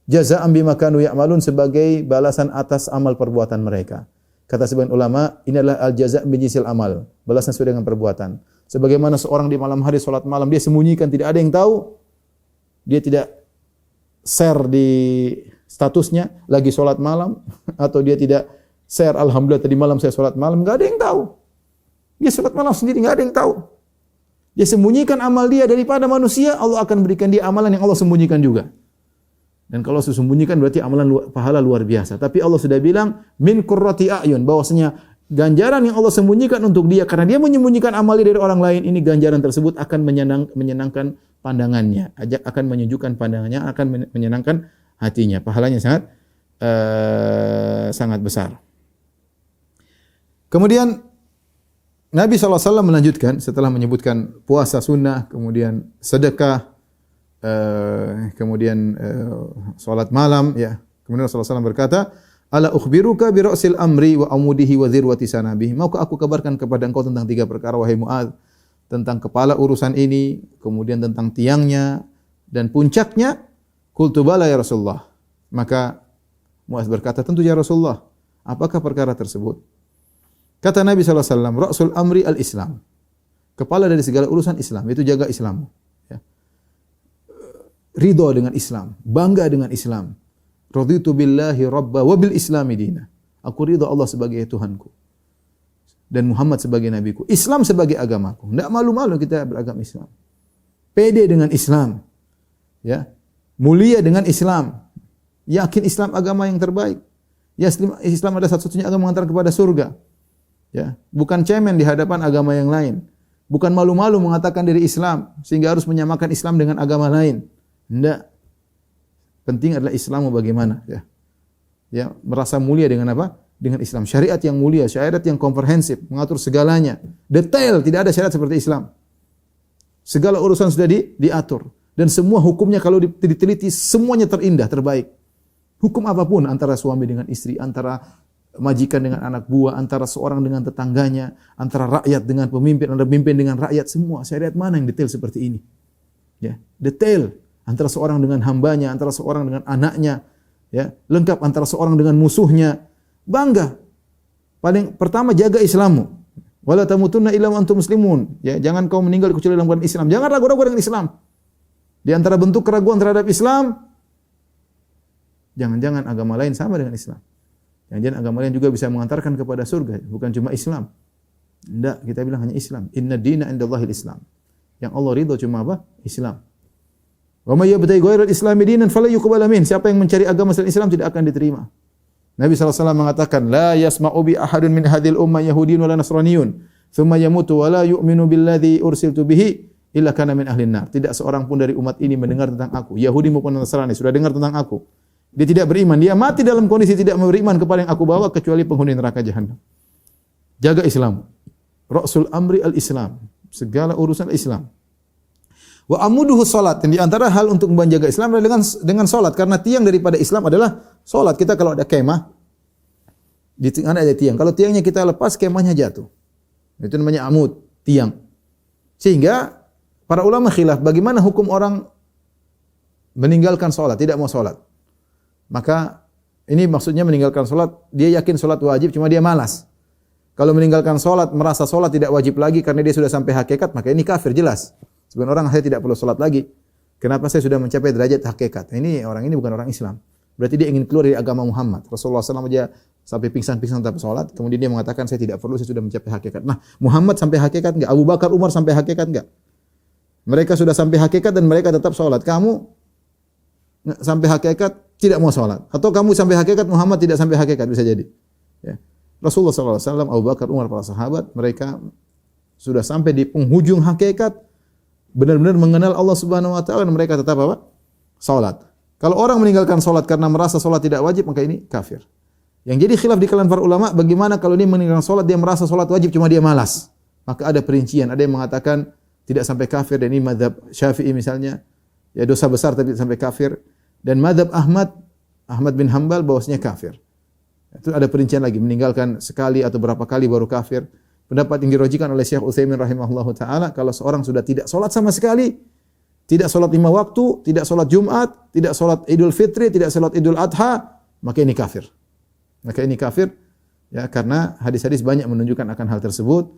Jazaa'an bima kanu ya'malun, sebagai balasan atas amal perbuatan mereka. Kata sebagian ulama, ini adalah al-jaza' min jinsil amal, balasan sesuai dengan perbuatan. Sebagaimana seorang di malam hari salat malam, dia sembunyikan, tidak ada yang tahu. Dia tidak share di statusnya lagi salat malam, atau dia tidak share, alhamdulillah tadi malam saya salat malam, enggak ada yang tahu. Dia salat malam sendiri, enggak ada yang tahu. Dia sembunyikan amal dia daripada manusia, Allah akan berikan dia amalan yang Allah sembunyikan juga. Dan kalau sesembunyikan berarti amalan pahala luar biasa. Tapi Allah sudah bilang min qurrati a'yun, bahwasanya ganjaran yang Allah sembunyikan untuk dia karena dia menyembunyikan amal dari orang lain, ini ganjaran tersebut akan menyenangkan pandangannya, akan menyejukkan pandangannya, akan menyenangkan hatinya. Pahalanya sangat besar. Kemudian Nabi SAW melanjutkan setelah menyebutkan puasa sunnah, kemudian sedekah, kemudian salat malam, ya. Kemudian Rasulullah SAW berkata, Ala ukhbiruka bi ra'sil amri wa amudihi wa dhirwati sanabihi. Maukah aku kabarkan kepada engkau tentang 3 perkara wahai Muadz? Tentang kepala urusan ini, kemudian tentang tiangnya dan puncaknya. Qultu bala ya Rasulullah. Maka Muadz berkata, tentu ya Rasulullah. Apakah perkara tersebut? Kata Nabi sallallahu alaihi wasallam, ra'sul amri al-Islam. Kepala dari segala urusan Islam, itu jaga Islam. Ya. Ridho dengan Islam, bangga dengan Islam. Raditu billahi rabba wa bil islami dina. Aku ridho Allah sebagai Tuhanku dan Muhammad sebagai nabiku. Islam sebagai agamaku. Enggak malu-malu kita beragama Islam. Pede dengan Islam. Ya. Mulia dengan Islam. Yakin Islam agama yang terbaik. Ya, Islam adalah satu-satunya agama mengantar kepada surga. Ya, bukan cemen di hadapan agama yang lain. Bukan malu-malu mengatakan diri Islam sehingga harus menyamakan Islam dengan agama lain. Tidak. Penting adalah Islam bagaimana, ya. Ya, merasa mulia dengan apa? Dengan Islam. Syariat yang mulia, syariat yang komprehensif, mengatur segalanya. Detail, tidak ada syariat seperti Islam. Segala urusan sudah diatur dan semua hukumnya kalau diteliti semuanya terindah, terbaik. Hukum apapun antara suami dengan istri, antara majikan dengan anak buah, antara seorang dengan tetangganya, antara rakyat dengan pemimpin, antara pemimpin dengan rakyat, semua syariat mana yang detail seperti ini? Ya, detail antara seorang dengan hambanya, antara seorang dengan anaknya, ya, lengkap antara seorang dengan musuhnya. Bangga. Paling pertama jaga Islammu. Wala tamutunna illa wa antum muslimun. Ya, jangan kau meninggal kecuali dalam keadaan Islam. Jangan ragu-ragu dengan Islam. Di antara bentuk keraguan terhadap Islam, jangan-jangan agama lain sama dengan Islam. Jangan-jangan agama lain juga bisa mengantarkan kepada surga, bukan cuma Islam. Tidak, kita bilang hanya Islam. Inna dina indallahil Islam. Yang Allah ridho cuma apa? Islam. Wa may yabtaghi ghairal islami dinan fala yuqbal min. Siapa yang mencari agama selain Islam tidak akan diterima. Nabi SAW mengatakan, la yasma'u bi ahadun min hadhil ummah yahudiyyun wala nasraniyyun, thumma yamutu wa la yu'minu billadzi ursiltu bihi illa kana min ahlin nar. Tidak seorang pun dari umat ini mendengar tentang aku, Yahudi maupun Nasrani sudah dengar tentang aku. Dia tidak beriman, dia mati dalam kondisi tidak beriman kepada yang aku bawa kecuali penghuni neraka jahanam. Jaga Islam. Ra'sul amri al-Islam, segala urusan Islam. Wa amuduhu salat. Dan di antara hal untuk menjaga Islam adalah dengan salat, karena tiang daripada Islam adalah salat. Kita kalau ada kemah di tengah ada tiang. Kalau tiangnya kita lepas, kemahnya jatuh. Itu namanya amud, tiang. Sehingga para ulama khilaf bagaimana hukum orang meninggalkan salat, tidak mau salat. Maka ini maksudnya meninggalkan salat, dia yakin salat wajib cuma dia malas. Kalau meninggalkan salat, merasa salat tidak wajib lagi karena dia sudah sampai hakikat, maka ini kafir jelas. Sebenarnya orang saya tidak perlu salat lagi. Kenapa saya sudah mencapai derajat hakikat? Ini orang ini bukan orang Islam. Berarti dia ingin keluar dari agama Muhammad. Rasulullah SAW aja sampai pingsan-pingsan tanpa salat, kemudian dia mengatakan saya tidak perlu, saya sudah mencapai hakikat. Nah, Muhammad sampai hakikat enggak? Abu Bakar, Umar sampai hakikat enggak? Mereka sudah sampai hakikat dan mereka tetap salat. Kamu sampai hakikat tidak mau salat, atau kamu sampai hakikat Muhammad tidak sampai hakikat, bisa jadi. Ya. Rasulullah SAW, Abu Bakar, Umar, para sahabat, mereka sudah sampai di penghujung hakikat, benar-benar mengenal Allah Subhanahu Wa Taala, dan mereka tetap apa? Salat. Kalau orang meninggalkan salat karena merasa salat tidak wajib, maka ini kafir. Yang jadi khilaf di kalangan para ulama, bagaimana kalau dia meninggalkan salat, dia merasa salat wajib cuma dia malas? Maka ada perincian. Ada yang mengatakan tidak sampai kafir, dan ini mazhab Syafi'i misalnya, ya dosa besar tapi tidak sampai kafir. Dan mazhab Ahmad bin Hanbal bahwasanya kafir. Itu ada perincian lagi, meninggalkan sekali atau berapa kali baru kafir. Pendapat yang dirojikan oleh Syekh Utsaimin rahimahullahu taala, kalau seorang sudah tidak salat sama sekali, tidak salat 5 waktu, tidak salat Jumat, tidak salat Idul Fitri, tidak salat Idul Adha, maka ini kafir. Maka ini kafir, ya, karena hadis-hadis banyak menunjukkan akan hal tersebut.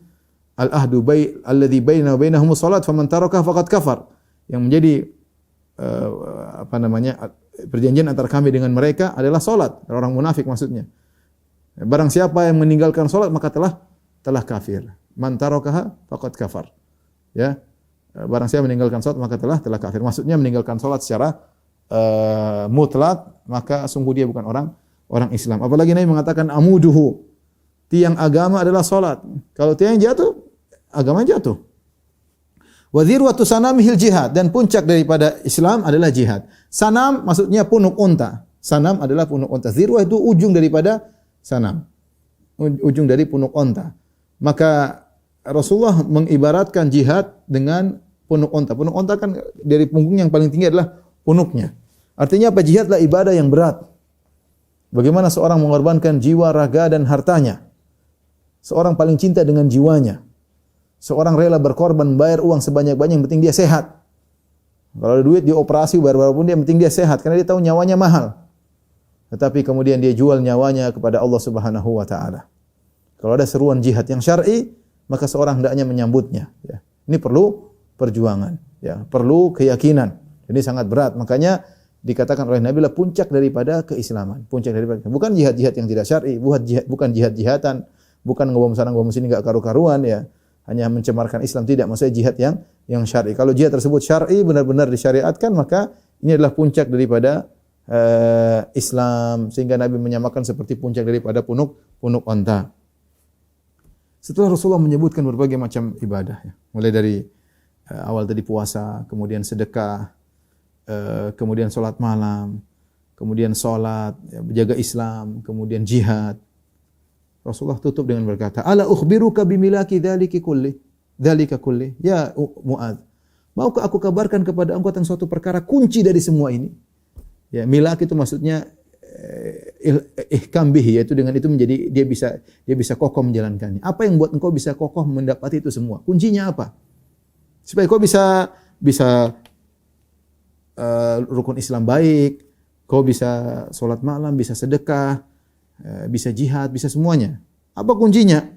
Al-ahdu alladzi bainana wa bainahumus salat faman taraka faqad kafar. Yang menjadi perjanjian antara kami dengan mereka adalah salat. Orang munafik maksudnya. Barang siapa yang meninggalkan salat maka telah kafir. Man tarakaha faqad kafar. Ya. Barang siapa meninggalkan salat maka telah kafir. Maksudnya meninggalkan salat secara mutlak, maka sungguh dia bukan orang Islam. Apalagi Nabi mengatakan amuduhu. Tiang agama adalah salat. Kalau tiang jatuh, agama jatuh. Wa dhirwatu sanamihil jihad, dan puncak daripada Islam adalah jihad. Sanam maksudnya punuk unta. Sanam adalah punuk unta. Dhirwah itu ujung daripada sanam. Ujung dari punuk unta. Maka Rasulullah mengibaratkan jihad dengan punuk unta. Punuk unta kan dari punggung yang paling tinggi adalah punuknya. Artinya apa? Jihadlah ibadah yang berat. Bagaimana seorang mengorbankan jiwa, raga dan hartanya. Seorang paling cinta dengan jiwanya. Seorang rela berkorban, bayar uang sebanyak-banyak, yang penting dia sehat. Kalau ada duit, dia operasi, bayar berapapun, yang penting dia sehat. Karena dia tahu nyawanya mahal. Tetapi kemudian dia jual nyawanya kepada Allah Subhanahu wa Ta'ala. Kalau ada seruan jihad yang syar'i, maka seorang hendaknya menyambutnya. Ya. Ini perlu perjuangan, ya. Perlu keyakinan. Ini sangat berat. Makanya dikatakan oleh Nabi lah puncak daripada keislaman. Puncak daripada bukan jihad-jihad yang tidak syar'i, bukan jihad-jihadatan, bukan ngebom sana ngebom sini enggak karu-karuan, ya. Hanya mencemarkan Islam, tidak, maksudnya jihad yang syar'i. Kalau jihad tersebut syar'i, benar-benar disyariatkan, maka ini adalah puncak daripada Islam, sehingga Nabi menyamakan seperti puncak daripada punuk onta. Setelah Rasulullah menyebutkan berbagai macam ibadah, ya, mulai dari awal tadi puasa, kemudian sedekah, kemudian salat malam, kemudian salat, ya, menjaga Islam, kemudian jihad. Rasulullah tutup dengan berkata, "Ala ukhbiruka bimilaki dzalika kulli?" Ya Muadz, maukah aku kabarkan kepada engkau tentang suatu perkara kunci dari semua ini? Ya, milak itu maksudnya ihkam bihi, yaitu dengan itu menjadi dia bisa kokoh menjalankannya. Apa yang buat engkau bisa kokoh mendapati itu semua? Kuncinya apa? Supaya kau bisa rukun Islam baik, kau bisa salat malam, bisa sedekah, bisa jihad, bisa semuanya. Apa kuncinya?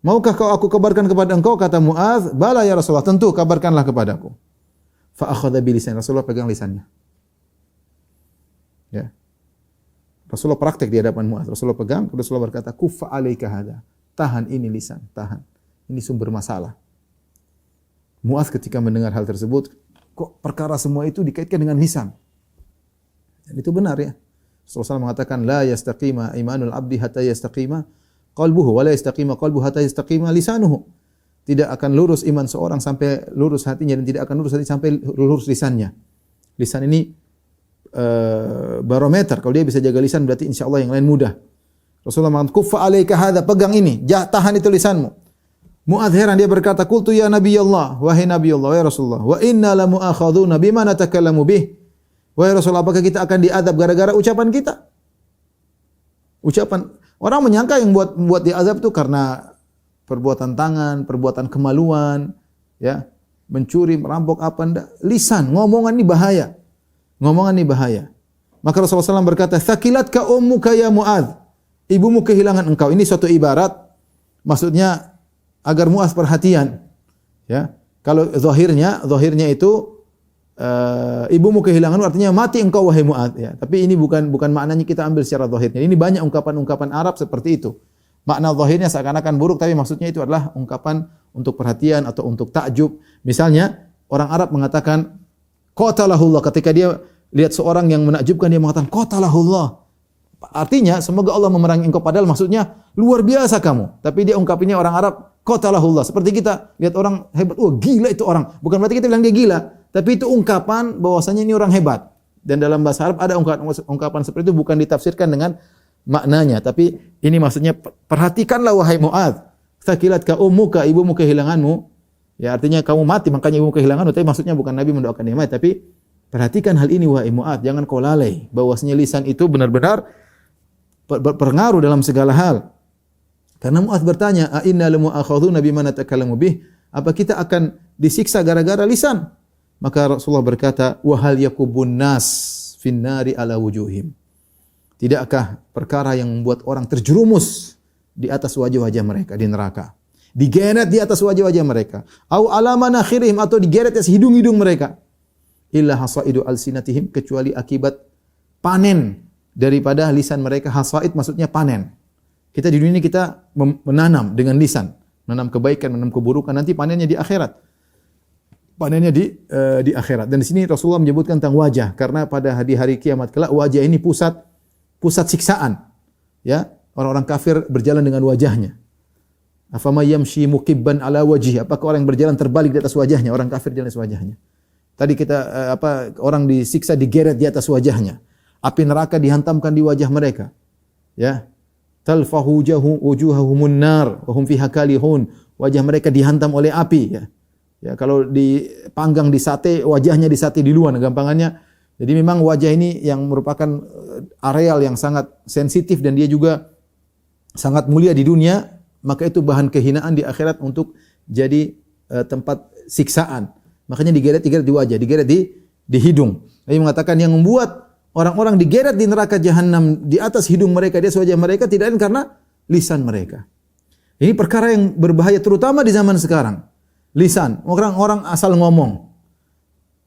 Maukah kau aku kabarkan kepada engkau? Kata Muadz, "Bala ya Rasulullah, tentu kabarkanlah kepadaku." Fa akhadha bi lisan, Rasulullah pegang lisannya. Ya. Rasulullah praktek di hadapan Muadz. Rasulullah pegang, Rasulullah berkata, "Kuffa 'alaika hadza." Tahan ini lisan, tahan. Ini sumber masalah. Muadz ketika mendengar hal tersebut, kok perkara semua itu dikaitkan dengan lisan? Dan itu benar, ya. Rasulullah mengatakan, "La yastaqima imanul abdi hatta yastaqima qalbuhu wa la yastaqima qalbuhu hatta yastaqima lisanuhu." Tidak akan lurus iman seorang sampai lurus hatinya, dan tidak akan lurus hati sampai lurus lisannya. Lisan ini barometer. Kalau dia bisa jaga lisan, berarti insyaallah yang lain mudah. Rasulullah mengatakan, "Kuffa 'alaika hadza," pegang ini, tahan itu lisanmu. Muadz heran, dia berkata, "Qultu ya Nabi Allah, wahai Nabi Allah, ya Rasulullah, wa inna la mu'akhaduna bima natakallamu bih." Wahai Rasulullah, apakah kita akan diazab gara-gara ucapan kita? Ucapan orang menyangka yang buat diazab itu karena perbuatan tangan, perbuatan kemaluan, ya, mencuri, merampok apa ndak. Lisan, ngomongan ini bahaya. Ngomongan ini bahaya. Maka Rasulullah SAW berkata, "Thaqilatka ummuka ya Muadz." Ibumu kehilangan engkau. Ini suatu ibarat, maksudnya agar Muadz perhatian. Ya, kalau zahirnya itu ibumu kehilangan artinya mati engkau wahai Muadz. Ya, tapi ini bukan maknanya kita ambil secara zahirnya. Ini banyak ungkapan-ungkapan Arab seperti itu. Makna zahirnya seakan-akan buruk, tapi maksudnya itu adalah ungkapan untuk perhatian atau untuk takjub. Misalnya orang Arab mengatakan qatalahullah, ketika dia lihat seorang yang menakjubkan, dia mengatakan qatalahullah. Artinya semoga Allah memerangi engkau, padahal maksudnya luar biasa kamu. Tapi dia ungkapinnya orang Arab qatalahullah. Seperti kita lihat orang hebat, oh gila itu orang. Bukan berarti kita bilang dia gila, tapi itu ungkapan bahwasanya ini orang hebat. Dan dalam bahasa Arab ada ungkapan seperti itu, bukan ditafsirkan dengan maknanya, tapi ini maksudnya perhatikanlah wahai Muadz. Thaqilatka ummuka, ibumu kehilanganmu. Ya, artinya kamu mati makanya ibumu kehilanganmu, tapi maksudnya bukan Nabi mendoakan dia mati, tapi perhatikan hal ini wahai Muadz, jangan kau lalai bahwasanya lisan itu benar-benar berpengaruh dalam segala hal. Karena Muadz bertanya, "A inna lamu'akhadhuna bima natakallamu bih?" Apa kita akan disiksa gara-gara lisan? Maka Rasulullah berkata, "Wa hal yakubun nas fin nari ala wujuhim." Tidakkah perkara yang membuat orang terjerumus di atas wajah-wajah mereka di neraka? Digeret di atas wajah-wajah mereka. Au ala manakhirihim, atau digeret di atas hidung-hidung mereka. Illa hasaidu alsinatihim, kecuali akibat panen daripada lisan mereka. Hasaid maksudnya panen. Kita di dunia ini kita menanam dengan lisan, menanam kebaikan, menanam keburukan, nanti panennya di akhirat. Panennya di akhirat. Dan di sini Rasulullah menyebutkan tentang wajah, karena pada hari kiamat kelak wajah ini pusat siksaan. Ya, orang-orang kafir berjalan dengan wajahnya. Afama yamshi mukibban ala wajhi, apakah orang yang berjalan terbalik di atas wajahnya? Orang kafir jalan di atas wajahnya. Tadi kita orang disiksa digeret di atas wajahnya. Api neraka dihantamkan di wajah mereka. Ya. Talfahu wujuhahumun nar wa hum fiha kalihun. Wajah mereka dihantam oleh api, ya. Ya, kalau dipanggang di sate, wajahnya di sate di luar, gampangannya Jadi memang wajah ini yang merupakan areal yang sangat sensitif dan dia juga sangat mulia di dunia, maka itu bahan kehinaan di akhirat untuk jadi tempat siksaan. Makanya digeret di wajah, digeret di hidung. Nabi mengatakan yang membuat orang-orang digeret di neraka jahanam di atas hidung mereka, di atas wajah mereka tidak lain karena lisan mereka. Ini perkara yang berbahaya terutama di zaman sekarang. Lisan, orang-orang asal ngomong,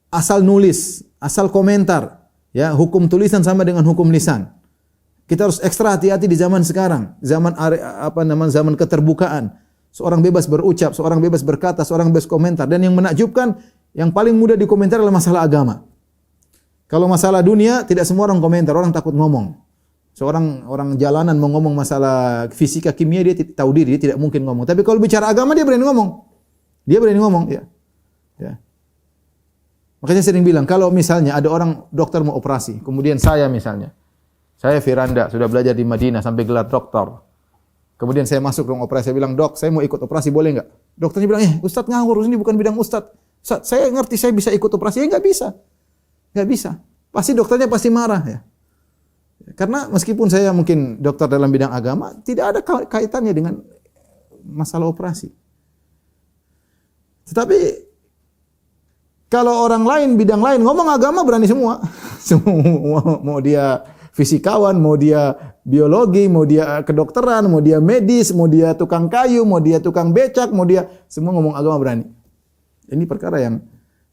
asal nulis, asal komentar, ya, hukum tulisan sama dengan hukum lisan. Kita harus ekstra hati-hati di zaman sekarang, zaman keterbukaan. Seorang bebas berucap, seorang bebas berkata, seorang bebas komentar. Dan yang menakjubkan, yang paling mudah dikomentar adalah masalah agama. Kalau masalah dunia, tidak semua orang komentar, orang takut ngomong. Seorang orang jalanan mau ngomong masalah fisika, kimia, dia tahu diri, dia tidak mungkin ngomong. Tapi kalau bicara agama, dia berani ngomong. Dia berani ngomong, ya. Ya. Makanya sering bilang, kalau misalnya ada orang dokter mau operasi, kemudian saya misalnya, saya Firanda, sudah belajar di Madinah sampai gelar doktor. Kemudian saya masuk ruang operasi, saya bilang, "Dok, saya mau ikut operasi, boleh enggak?" Dokternya bilang, "Ustaz ngawur, ini bukan bidang Ustaz." "Ustaz, saya ngerti saya bisa ikut operasi." "Ya enggak bisa." Enggak bisa. Pasti dokternya pasti marah, ya. Karena meskipun saya mungkin dokter dalam bidang agama, tidak ada kaitannya dengan masalah operasi. Tetapi kalau orang lain, bidang lain, ngomong agama berani semua. Semua, mau dia fisikawan, mau dia biologi, mau dia kedokteran, mau dia medis, mau dia tukang kayu, mau dia tukang becak, mau dia semua ngomong agama berani. Ini perkara yang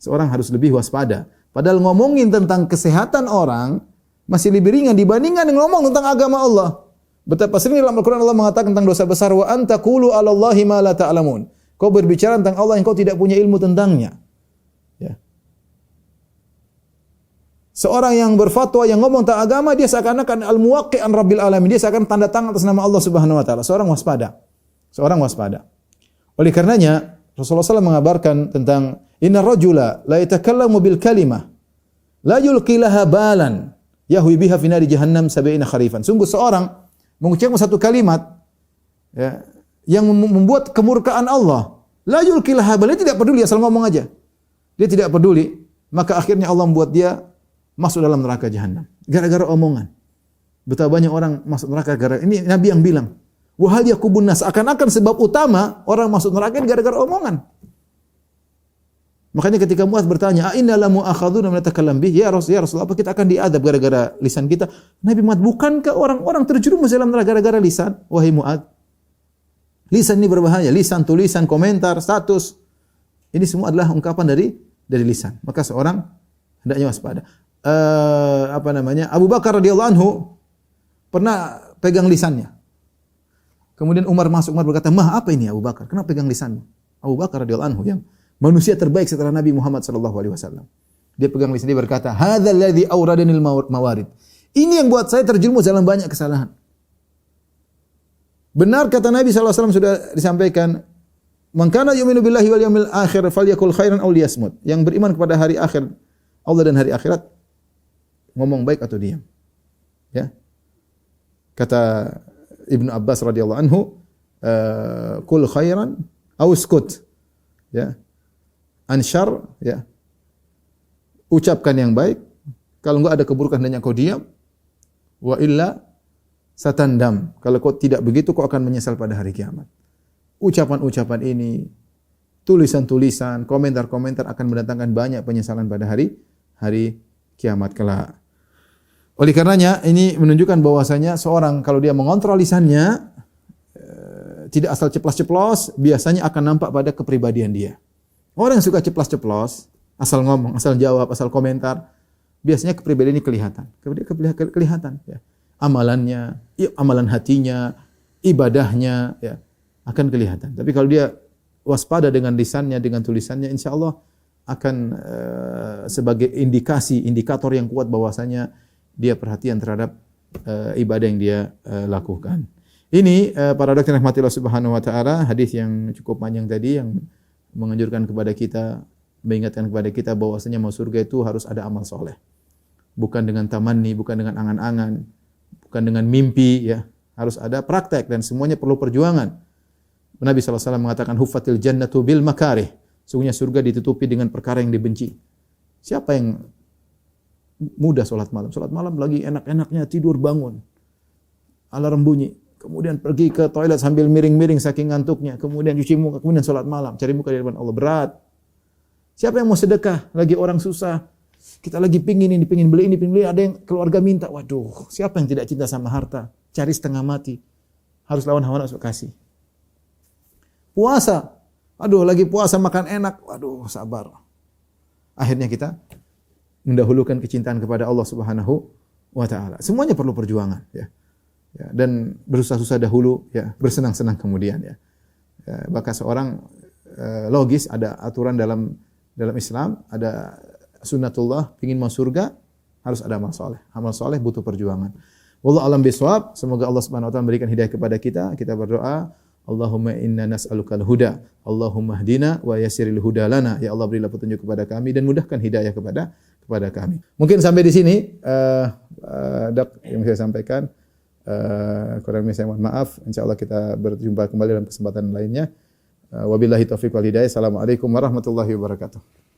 seorang harus lebih waspada. Padahal ngomongin tentang kesehatan orang masih lebih ringan dibandingkan dengan ngomong tentang agama Allah. Betapa sering dalam Al-Quran Allah mengatakan tentang dosa besar, wa antaqulu 'alallahi ma la ta'lamun. Kau berbicara tentang Allah yang kau tidak punya ilmu tentangnya. Ya. Seorang yang berfatwa, yang ngomong tentang agama, dia seakan-akan al-muwaqqi'an rabbil alamin. Dia seakan tanda tangan atas nama Allah Subhanahu wa taala. Seorang waspada. Seorang waspada. Oleh karenanya, Rasulullah SAW mengabarkan tentang inna rajula la yatakallamu bil kalimah la yulqi laha balan yahwi biha fi nari jahannam 70 kharifan. Sungguh seorang mengucapkan satu kalimat, ya, yang membuat kemurkaan Allah. La yulqi laha balan, dia tidak peduli, asal ngomong aja. Dia tidak peduli, maka akhirnya Allah membuat dia masuk dalam neraka jahanam gara-gara omongan. Betapa banyak orang masuk neraka gara-gara ini. Nabi yang bilang, wa hal yakubun nas, akan-akan sebab utama orang masuk neraka gara-gara omongan. Makanya ketika Muadz bertanya, "Inna la mu'akhadzuna min takalam bih?" Ya Rasulullah, apa kita akan diadab gara-gara lisan kita? Nabi Muadz, bukankah orang-orang terjerumus dalam neraka gara-gara lisan? Wahai Muadz, lisan ini berbahaya. Lisan, tulisan, komentar, status, ini semua adalah ungkapan dari lisan. Maka seorang hendaknya waspada. Abu Bakar radhiyallahu anhu pernah pegang lisannya. Kemudian Umar masuk, Umar berkata, "Mah, apa ini Abu Bakar? Kenapa pegang lisanmu?" Abu Bakar radhiyallahu anhu yang manusia terbaik setelah Nabi Muhammad sallallahu alaihi wasallam. Dia pegang lisan, dia berkata, "Hadzal ladzi awradanil mawarid." Ini yang buat saya terjerumus dalam banyak kesalahan. Benar kata Nabi sallallahu alaihi wasallam sudah disampaikan, "Man kana yu'minu billahi wal yawmil akhir falyakul khairan aw liyasmut." Yang beriman kepada hari akhir Allah dan hari akhirat, ngomong baik atau diam. Ya. Kata Ibnu Abbas radhiyallahu anhu, "Qul khairan aw uskut." Ya. Ansyar, ya. Ucapkan yang baik. Kalau enggak ada keburukan hendaknya kau diam. Wa illa satandam. Kalau kau tidak begitu kau akan menyesal pada hari kiamat. Ucapan-ucapan ini, tulisan-tulisan, komentar-komentar akan mendatangkan banyak penyesalan pada hari kiamat kelak. Oleh karenanya ini menunjukkan bahwasanya seorang kalau dia mengontrol lisannya tidak asal ceplos-ceplos, biasanya akan nampak pada kepribadian dia. Orang yang suka ceplos-ceplos, asal ngomong, asal jawab, asal komentar, biasanya kepribadian ini kelihatan. Kelihatan, ya. Amalannya, amalan hatinya, ibadahnya, ya, akan kelihatan. Tapi kalau dia waspada dengan lisannya, dengan tulisannya, insya Allah akan sebagai indikator yang kuat bahwasanya dia perhatian terhadap ibadah yang dia lakukan. Ini para dokter rahmati Allah Subhanahu wa taala, hadis yang cukup panjang tadi yang menganjurkan kepada kita, mengingatkan kepada kita bahwasanya mau surga itu harus ada amal soleh. Bukan dengan tamanni, bukan dengan angan-angan, bukan dengan mimpi, ya. Harus ada praktek dan semuanya perlu perjuangan. Nabi SAW mengatakan huffatil jannatu bil makarih. Sungguhnya surga ditutupi dengan perkara yang dibenci. Siapa yang mudah sholat malam. Sholat malam lagi enak-enaknya tidur bangun. Alarm bunyi. Kemudian pergi ke toilet sambil miring-miring saking ngantuknya. Kemudian cuci muka, kemudian sholat malam. Cari muka di depan Allah. Berat. Siapa yang mau sedekah? Lagi orang susah. Kita lagi pingin ini, pingin beli ini, pingin beli. Ada yang keluarga minta. Waduh, siapa yang tidak cinta sama harta? Cari setengah mati. Harus lawan hawa nafsu, kasih. Puasa. Aduh, lagi puasa makan enak. Waduh, sabar. Akhirnya kita mendahulukan kecintaan kepada Allah Subhanahu wa taala. Semuanya perlu perjuangan, ya. Ya, dan bersusah-susah dahulu, ya, bersenang-senang kemudian, ya. Ya, bahkan seorang logis ada aturan dalam Islam, ada sunnatullah, ingin masuk surga harus ada amal soleh. Amal soleh butuh perjuangan. Wallahu a'lam bishawab. Semoga Allah Subhanahu wa taala memberikan hidayah kepada kita. Kita berdoa, Allahumma inna nas'alukal huda, Allahumma hdina wa yassiril huda lana. Ya Allah, berilah petunjuk kepada kami dan mudahkan hidayah kepada kami. Mungkin sampai di sini Dok yang saya sampaikan. Kurang lebih saya mohon maaf. Insyaallah kita berjumpa kembali dalam kesempatan lainnya. Wabillahi taufiq wal hidayah. Assalamualaikum warahmatullahi wabarakatuh.